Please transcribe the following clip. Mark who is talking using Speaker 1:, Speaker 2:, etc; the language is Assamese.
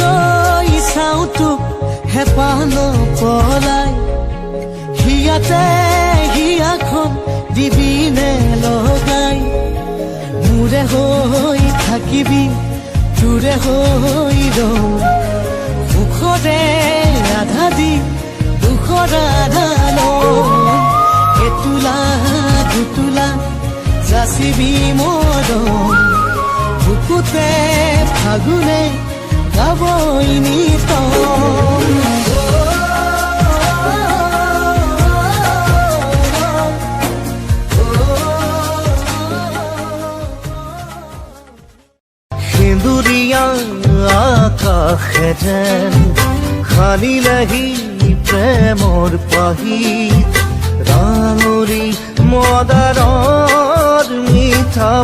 Speaker 1: ৰৈ চাওঁ তোক হেঁপাহ নপলাই হিয়াতে হিয়াখন দিবিনে লগাই মোৰে হৈ থাকিবি তোৰে হৈ ৰওঁ সুখৰে আধা দি দুখৰ আধা লওঁ এতোলা দুতোলা যাচিবি মৰম বুকুতে ফাগুনে গাবই নিতম সেন্দুৰীয়া আকাশে যেন খানিলেহি প্ৰেমৰ পাহি ৰাঙৰি মদাৰৰ মিঠা